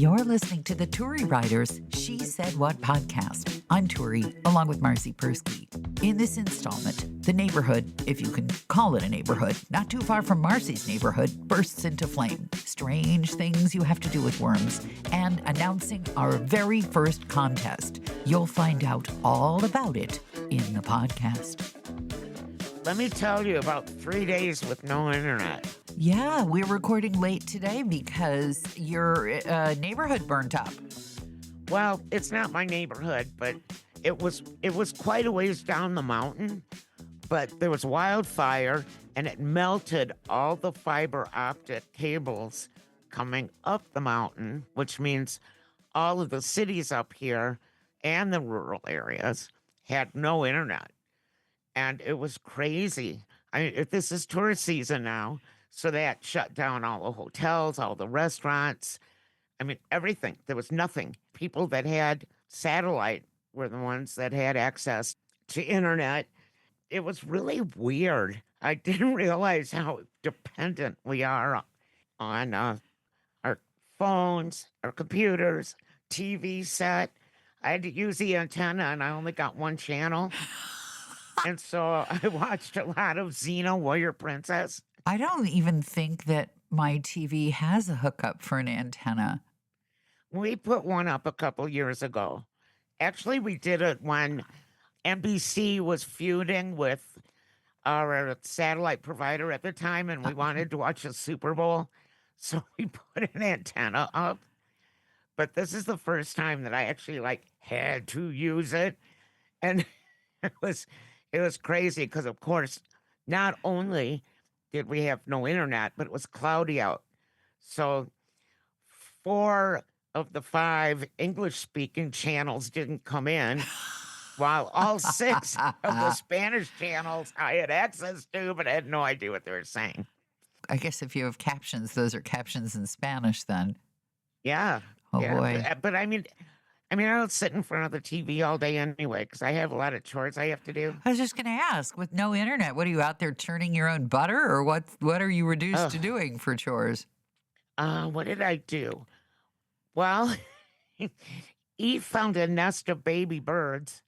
You're listening to the Turi Writers She Said What podcast. I'm Turi, along with Marcy Persky. In this installment, the neighborhood, if you can call it a neighborhood, not too far from Marcy's neighborhood, bursts into flame. Strange things you have to do with worms, and announcing our very first contest. You'll find out all about it in the podcast. Let me tell you about 3 days with no internet. Yeah, we're recording late today because your neighborhood burnt up. Well, it's not my neighborhood, but it was quite a ways down the mountain. But there was wildfire, and it melted all the fiber optic cables coming up the mountain, which means all of the cities up here and the rural areas had no internet. And it was crazy. This is tourist season now, so that shut down all the hotels, all the restaurants. I mean, everything. There was nothing. People that had satellite were the ones that had access to internet. It was really weird. I didn't realize how dependent we are on our phones, our computers, TV set. I had to use the antenna, and I only got one channel. And so I watched a lot of Xena Warrior Princess. I don't even think that my TV has a hookup for an antenna. We put one up a couple years ago. Actually, we did it when NBC was feuding with our satellite provider at the time, and we wanted to watch the Super Bowl. So we put an antenna up. But this is the first time that I actually had to use it. And it was crazy because, of course, not only did we have no internet, but it was cloudy out. So 4 of the 5 English-speaking channels didn't come in, while all 6 of the Spanish channels I had access to, but I had no idea what they were saying. I guess if you have captions, those are captions in Spanish then. Yeah. Oh, yeah. boy. But I mean, I don't sit in front of the TV all day anyway, because I have a lot of chores I have to do. I was just going to ask, with no internet, what are you out there churning your own butter, or what are you reduced to doing for chores? What did I do? Well, Eve found a nest of baby birds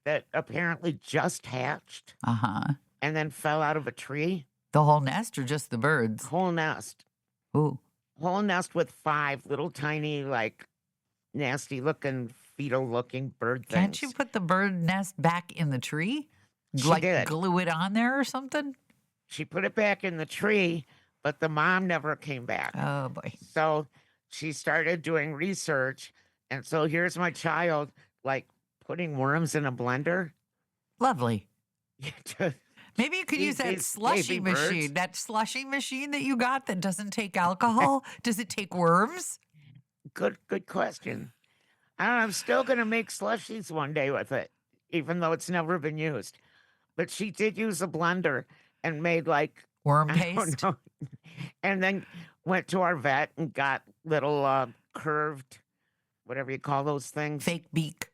that apparently just hatched and then fell out of a tree. The whole nest or just the birds? Whole nest. Ooh. Whole nest with 5 little tiny, nasty-looking, fetal-looking bird things. Can't you put the bird nest back in the tree? She did. Glue it on there or something? She put it back in the tree, but the mom never came back. Oh, boy. So she started doing research, and so here's my child, putting worms in a blender. Lovely. To Maybe you could use that these slushy baby machine. birds. That slushy machine that you got that doesn't take alcohol. Does it take worms? Good question. I don't know, I'm still going to make slushies one day with it, even though it's never been used. But she did use a blender and made Worm I paste? don't know, and then went to our vet and got little curved, whatever you call those things. Fake beak.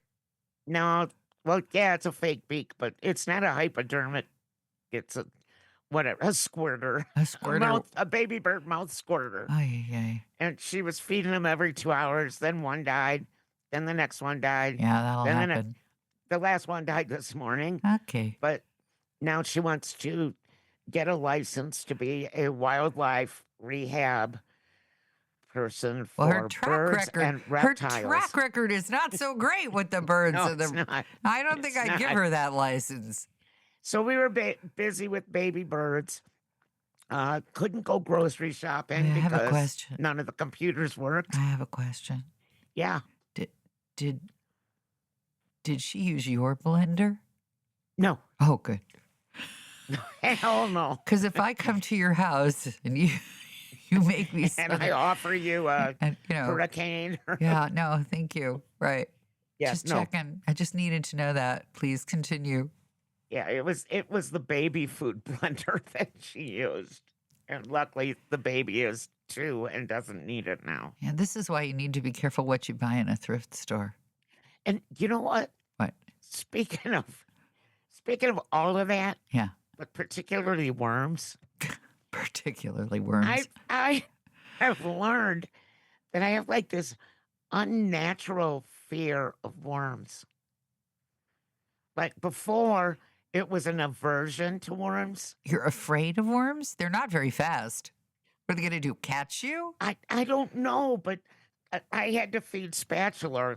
No, well, yeah, it's a fake beak, but it's not a hypodermic. It's a squirter. A squirter. A baby bird mouth squirter. Ay. And she was feeding them every 2 hours. Then one died. Then the next one died. Yeah, that'll Then happen. The last one died this morning. Okay. But now she wants to get a license to be a wildlife rehab person Well, for her track birds record, and reptiles. her track record is not so great with the birds. No, and the, it's not. I don't think It's I'd give not. her that license. So we were busy with baby birds. Couldn't go grocery shopping I have a because question. none of the computers worked. I have a question. Yeah. Did she use your blender? No. Oh, good. Hell no. Because if I come to your house and you make me And I offer you a and, hurricane. yeah, no, thank you. Right. Yes, Just checking. I just needed to know that. Please continue. Yeah, it was the baby food blender that she used. And luckily the baby is 2 and doesn't need it now. Yeah, this is why you need to be careful what you buy in a thrift store. And you know what? What? Speaking of all of that, Yeah. but particularly worms, Particularly worms. I have learned that I have like this unnatural fear of worms. Like before, it was an aversion to worms. You're afraid of worms? They're not very fast. What are they going to do? Catch you? I don't know, but I had to feed Spatula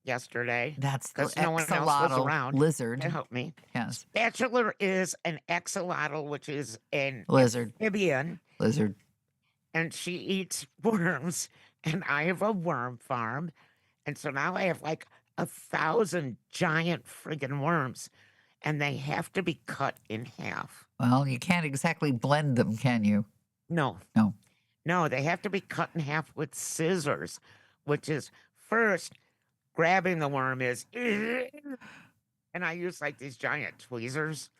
yesterday That's the because no one else was axolotl around to lizard. help me. Yes. Spatula is an axolotl, which is an Lizard. amphibian, Lizard. and she eats worms. And I have a worm farm, and so now I have like 1,000 giant friggin' worms, and they have to be cut in half. Well, you can't exactly blend them, can you? No, No. no, they have to be cut in half with scissors, which is first grabbing the worm is, and I use like these giant tweezers,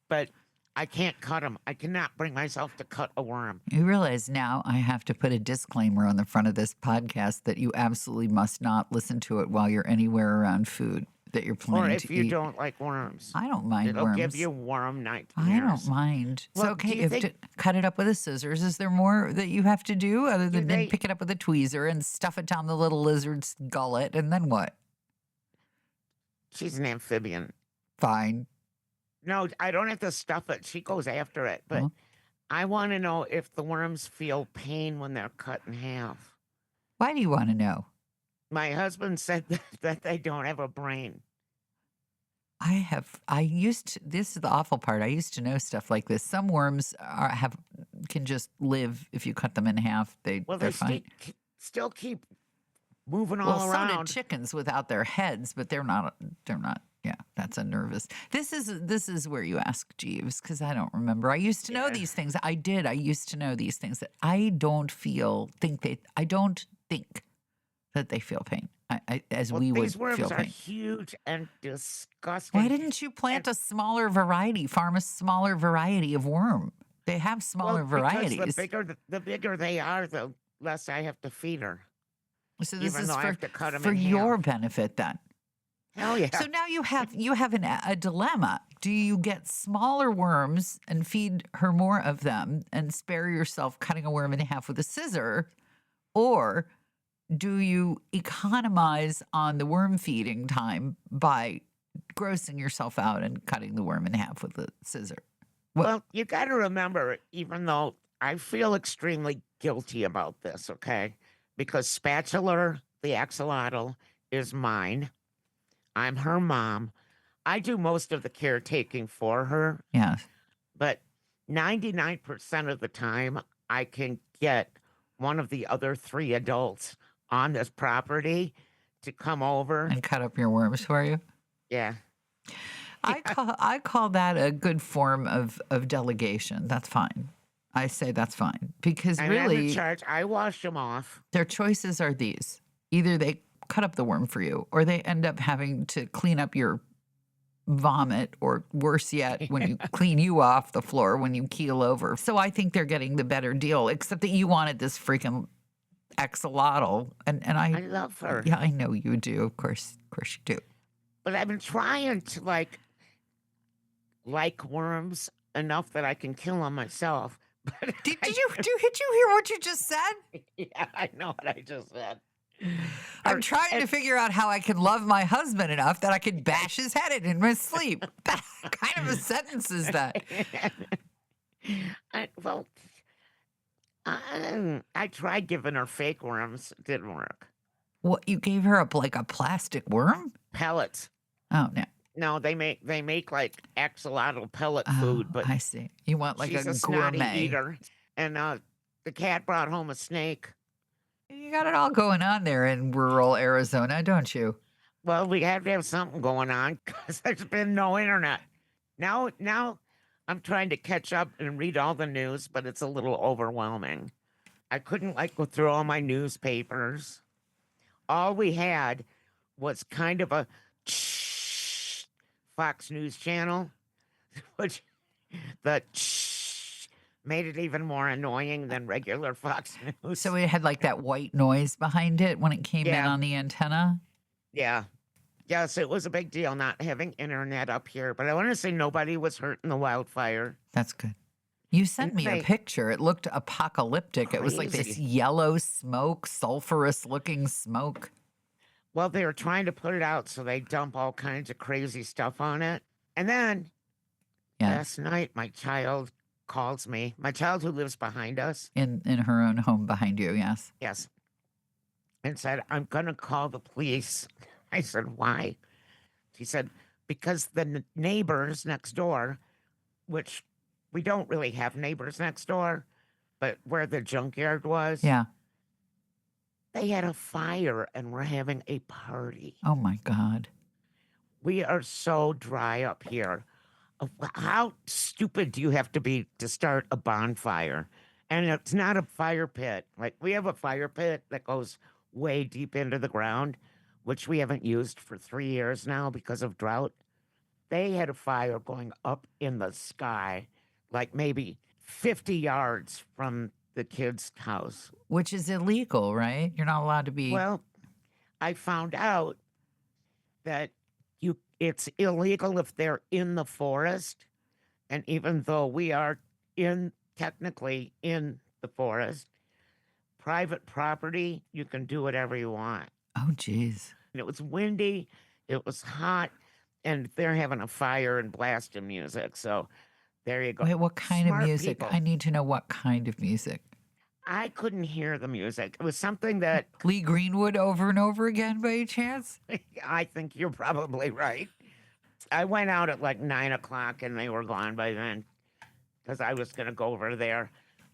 but I can't cut them. I cannot bring myself to cut a worm. You realize now I have to put a disclaimer on the front of this podcast that you absolutely must not listen to it while you're anywhere around food that you're Or planning if to you eat. don't like worms, I don't mind it'll worms. give you worm I nightmares. don't mind. It's Well, okay do you if think- to cut it up with a scissors. Is there more that you have to do other than then they- pick it up with a tweezer and stuff it down the little lizard's gullet and then what? She's an amphibian. Fine. No, I don't have to stuff it. She goes after it. But Well. I want to know if the worms feel pain when they're cut in half. Why do you want to know? My husband said that they don't have a brain. This is the awful part. I used to know stuff like this. Some worms can just live if you cut them in half. Well, They're they fine. still keep moving Well, all so did around. chickens without their heads, but they're not. Yeah, that's a nervous. This is where you ask Jeeves because I don't remember. I used to know Yeah. these things. I did. I used to know these things that I don't think that they feel pain. Well, We would these worms feel are pain. huge and disgusting. Why didn't you plant a smaller variety? Farm a smaller variety of worm. They have smaller varieties. Because the bigger they are, the less I have to feed her. So this even is though I for, have to cut 'em for in your half. benefit then. Hell yeah. So now you have a dilemma. Do you get smaller worms and feed her more of them and spare yourself cutting a worm in half with a scissor, or do you economize on the worm feeding time by grossing yourself out and cutting the worm in half with a scissor? Well, you got to remember, even though I feel extremely guilty about this, okay? Because Spatula, the axolotl, is mine. I'm her mom. I do most of the caretaking for her, Yes. but 99% of the time, I can get one of the other 3 adults on this property to come over. And cut up your worms for you. Yeah. I call that a good form of delegation. That's fine. I say that's fine because And I'm in really charge. I wash them off. their choices are these: either they cut up the worm for you, or they end up having to clean up your vomit, or worse yet, when you clean you off the floor when you keel over. So I think they're getting the better deal, except that you wanted this freaking axolotl, and I love her. yeah, I know you do. Of course you do. But I've been trying to like worms enough that I can kill them myself. But Did you hear what you just said? yeah, I know what I just said. I'm trying to figure out how I can love my husband enough that I can bash his head in his sleep. What kind of a sentence is that? I tried giving her fake worms. It didn't work. What, you gave her like a plastic worm? Pellets. Oh no. No, they make like axolotl pellet food, Oh, but I see. You want like she's a a snotty gourmet. eater. And the cat brought home a snake. You got it all going on there in rural Arizona, don't you? Well, we have to have something going on because there's been no internet. Now I'm trying to catch up and read all the news, but it's a little overwhelming. I couldn't like go through all my newspapers. All we had was kind of a Fox News channel, which the made it even more annoying than regular Fox News. So it had like that white noise behind it when it came in Yeah. on the antenna. Yeah. Yes, it was a big deal not having internet up here, but I want to say nobody was hurt in the wildfire. That's good. You sent And me a they picture. It looked apocalyptic. It was like this crazy. yellow smoke, sulfurous looking smoke. Well, they were trying to put it out, so they dump all kinds of crazy stuff on it. And then Yeah. last night, my child calls me. My child who lives behind us, In her own home behind you, yes. yes, and said, "I'm gonna call the police." I said, "Why?" She said, "Because the neighbors next door, which we don't really have neighbors next door, but where the junkyard was, Yeah. they had a fire and we're having a party. Oh my God. We are so dry up here. How stupid do you have to be to start a bonfire? And it's not a fire pit. Like we have a fire pit that goes way deep into the ground, which we haven't used for 3 years now because of drought. They had a fire going up in the sky, like maybe 50 yards from the kid's house. Which is illegal, right? You're not allowed to be. Well, I found out that it's illegal if they're in the forest. And even though we are technically in the forest, private property, you can do whatever you want. Oh, geez. And it was windy, it was hot, and they're having a fire and blasting music. So there you go. Wait, what kind of Smart music? people. I need to know what kind of music. I couldn't hear the music. It was something that Lee Greenwood over and over again by any chance? I think you're probably right. I went out at like 9 o'clock and they were gone by then because I was going to go over there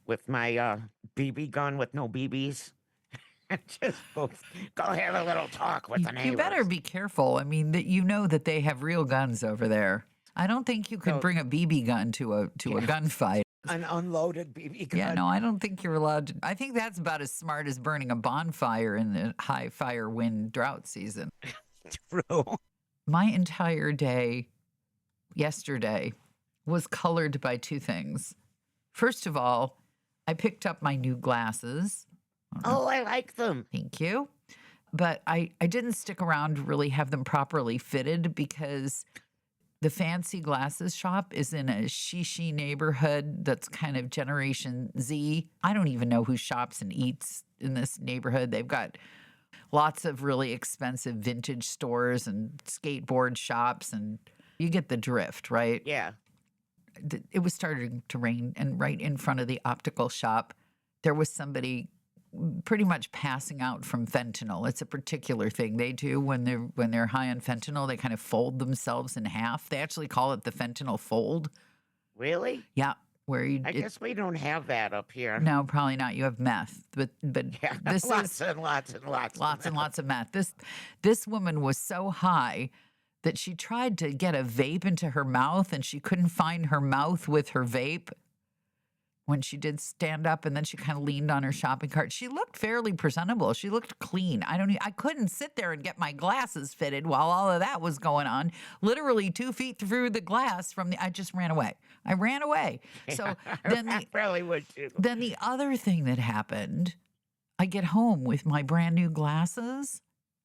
with my BB gun with no BBs and just go have a little talk with the neighbors. You better be careful. I mean, that you know that they have real guns over there. I don't think you can So- bring a BB gun to a gunfight. An unloaded BB gun. Yeah, no, I don't think you're allowed to. I think that's about as smart as burning a bonfire in the high fire wind drought season. True. My entire day yesterday was colored by two things. First of all, I picked up my new glasses. Oh, I like them. Thank you. But I didn't stick around to really have them properly fitted because the fancy glasses shop is in a shishi neighborhood that's kind of Generation Z. I don't even know who shops and eats in this neighborhood. They've got lots of really expensive vintage stores and skateboard shops, and you get the drift, right? Yeah. It was starting to rain, and right in front of the optical shop, there was somebody pretty much passing out from fentanyl. It's a particular thing they do when they're high on fentanyl. They kind of fold themselves in half. They actually call it the fentanyl fold. Really? Yeah, where you. I guess we don't have that up here. No, probably not. You have meth, but Yeah, this lots is and lots and lots. lots and lots of meth. This woman was so high that she tried to get a vape into her mouth, and she couldn't find her mouth with her vape when she did stand up, and then she kind of leaned on her shopping cart. She looked fairly presentable. She looked clean. I couldn't sit there and get my glasses fitted while all of that was going on. Literally 2 feet through the glass I just ran away. I ran away. So then I probably would too. then the other thing that happened, I get home with my brand new glasses,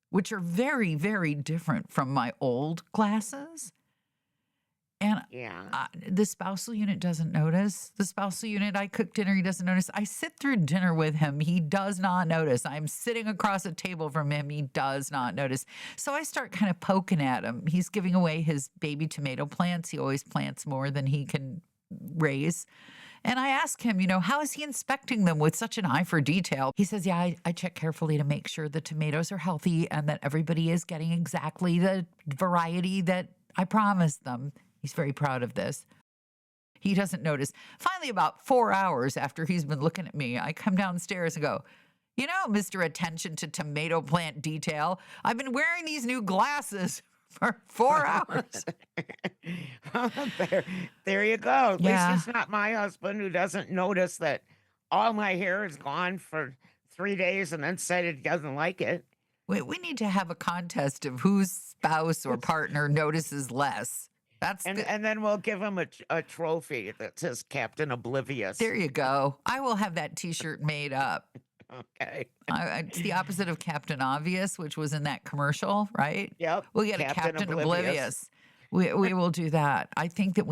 which are very, very different from my old glasses. And Yeah. the spousal unit doesn't notice. The spousal unit, I cook dinner, he doesn't notice. I sit through dinner with him. He does not notice. I'm sitting across a table from him. He does not notice. So I start kind of poking at him. He's giving away his baby tomato plants. He always plants more than he can raise. And I ask him, how is he inspecting them with such an eye for detail? He says, yeah, I check carefully to make sure the tomatoes are healthy and that everybody is getting exactly the variety that I promised them. He's very proud of this. He doesn't notice. Finally, about 4 hours after he's been looking at me, I come downstairs and go, Mr. Attention to Tomato Plant Detail, I've been wearing these new glasses for 4 hours. there you go. At Yeah. least it's not my husband who doesn't notice that all my hair is gone for 3 days and then said he doesn't like it. We need to have a contest of whose spouse or partner notices less. And then we'll give him a trophy that says Captain Oblivious. There you go. I will have that T-shirt made up. Okay. It's the opposite of Captain Obvious, which was in that commercial, right? Yep. We'll get a Captain Oblivious. We will do that. I think that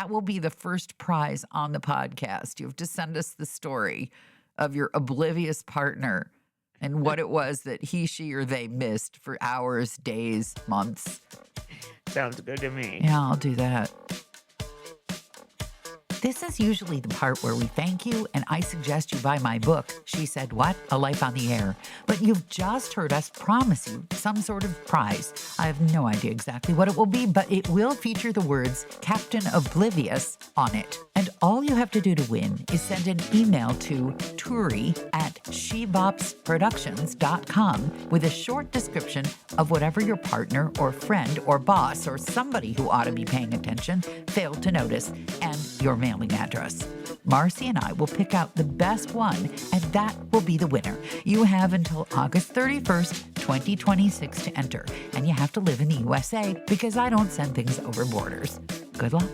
will be the first prize on the podcast. You have to send us the story of your oblivious partner and what it was that he, she, or they missed for hours, days, months. Sounds good to me. Yeah, I'll do that. This is usually the part where we thank you and I suggest you buy my book, She Said What? A Life on the Air. But you've just heard us promise you some sort of prize. I have no idea exactly what it will be, but it will feature the words Captain Oblivious on it. And all you have to do to win is send an email to turi@shebopsproductions.com with a short description of whatever your partner or friend or boss or somebody who ought to be paying attention failed to notice, and your mailing address. Marcy and I will pick out the best one, and that will be the winner. You have until August 31st, 2026 to enter, and you have to live in the USA because I don't send things over borders. Good luck.